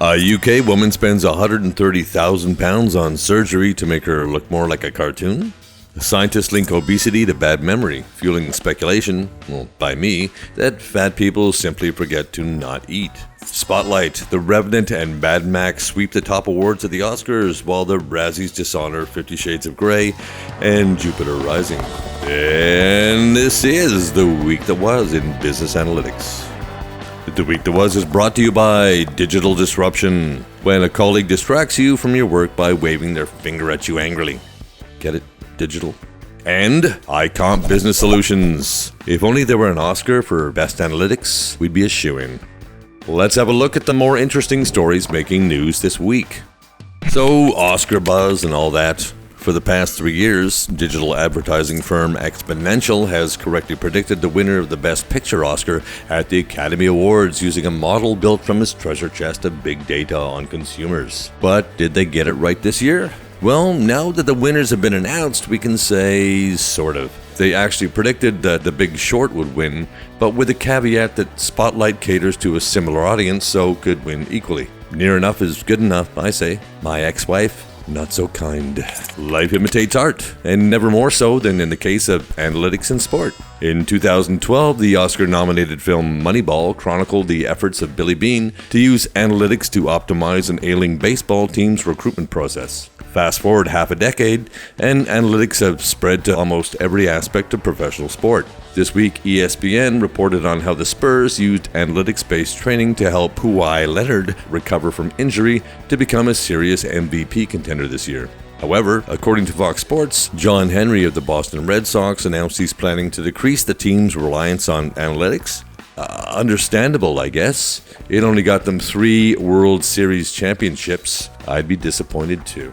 A UK woman spends £130,000 on surgery to make her look more like a cartoon. Scientists link obesity to bad memory, fueling speculation, well, by me, that fat people simply forget to not eat. Spotlight, The Revenant and Mad Max sweep the top awards at the Oscars, while the Razzies dishonor 50 Shades of Grey and Jupiter Rising. And this is The Week That Was in Business Analytics. The Week That Was is brought to you by Digital Disruption, when a colleague distracts you from your work by waving their finger at you angrily. Get it? Digital. And iCOMP Business Solutions. If only there were an Oscar for Best Analytics, we'd be a shoo-in. Let's have a look at the more interesting stories making news this week. So, Oscar buzz and all that. For the past 3 years, digital advertising firm Exponential has correctly predicted the winner of the Best Picture Oscar at the Academy Awards using a model built from its treasure chest of big data on consumers. But did they get it right this year? Well, now that the winners have been announced, we can say sort of. They actually predicted that The Big Short would win, but with the caveat that Spotlight caters to a similar audience, so could win equally. Near enough is good enough, I say. My ex-wife, not so kind. Life imitates art, and never more so than in the case of analytics in sport. In 2012, the Oscar-nominated film Moneyball chronicled the efforts of Billy Beane to use analytics to optimize an ailing baseball team's recruitment process. Fast forward half a decade, and analytics have spread to almost every aspect of professional sport. This week, ESPN reported on how the Spurs used analytics-based training to help Kawhi Leonard recover from injury to become a serious MVP contender this year. However, according to Fox Sports, John Henry of the Boston Red Sox announced he's planning to decrease the team's reliance on analytics. Understandable, I guess. It only got them 3 World Series championships. I'd be disappointed too.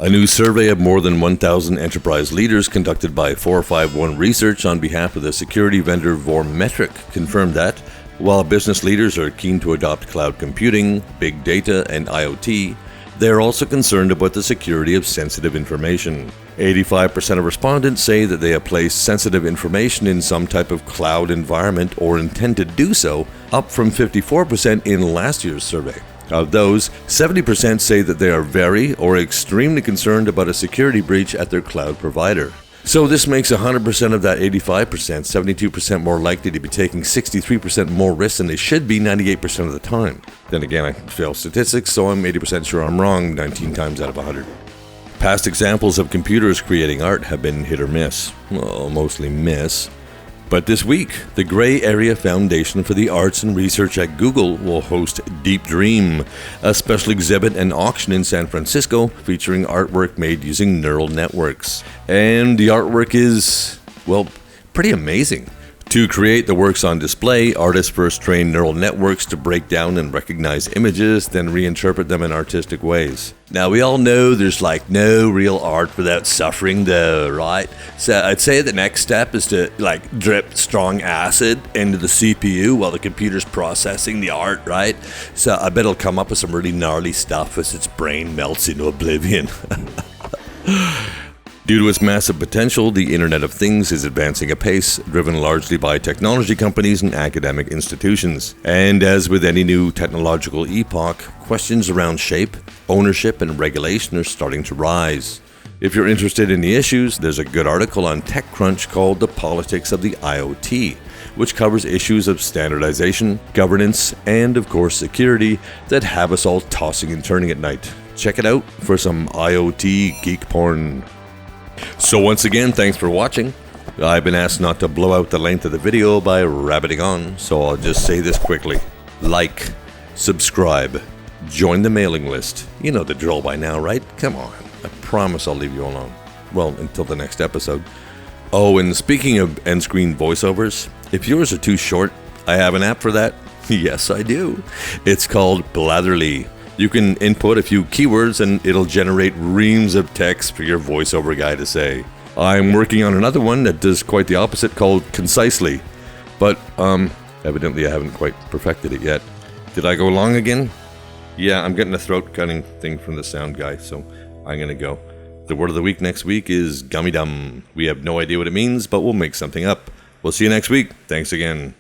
A new survey of more than 1,000 enterprise leaders conducted by 451 Research on behalf of the security vendor Biometrics confirmed that, while business leaders are keen to adopt cloud computing, big data, and IoT, they are also concerned about the security of sensitive information. 85% of respondents say that they have placed sensitive information in some type of cloud environment or intend to do so, up from 54% in last year's survey. Of those, 70% say that they are very or extremely concerned about a security breach at their cloud provider. So this makes 100% of that 85%, 72% more likely to be taking 63% more risks than they should be 98% of the time. Then again, I fail statistics, so I'm 80% sure I'm wrong 19 times out of 100. Past examples of computers creating art have been hit or miss. Well, mostly miss. But this week, the Gray Area Foundation for the Arts and Research at Google will host Deep Dream, a special exhibit and auction in San Francisco featuring artwork made using neural networks. And the artwork is, well, pretty amazing. To create the works on display, artists first train neural networks to break down and recognize images, then reinterpret them in artistic ways. Now, we all know there's no real art without suffering though, right? So I'd say the next step is to drip strong acid into the CPU while the computer's processing the art, right? So I bet it'll come up with some really gnarly stuff as its brain melts into oblivion. Due to its massive potential, the Internet of Things is advancing apace, driven largely by technology companies and academic institutions. And as with any new technological epoch, questions around shape, ownership, and regulation are starting to rise. If you're interested in the issues, there's a good article on TechCrunch called The Politics of the IoT, which covers issues of standardization, governance, and of course security that have us all tossing and turning at night. Check it out for some IoT geek porn. So once again, thanks for watching. I've been asked not to blow out the length of the video by rabbiting on, so I'll just say this quickly. Like, subscribe, join the mailing list. You know the drill by now, right? Come on. I promise I'll leave you alone. Well, until the next episode. Oh, and speaking of end-screen voiceovers, if yours are too short, I have an app for that. Yes, I do. It's called Blatherly. You can input a few keywords and it'll generate reams of text for your voiceover guy to say. I'm working on another one that does quite the opposite called Concisely. But, evidently I haven't quite perfected it yet. Did I go long again? Yeah, I'm getting a throat cutting thing from the sound guy, so I'm gonna go. The word of the week next week is gummy dum. We have no idea what it means, but we'll make something up. We'll see you next week. Thanks again.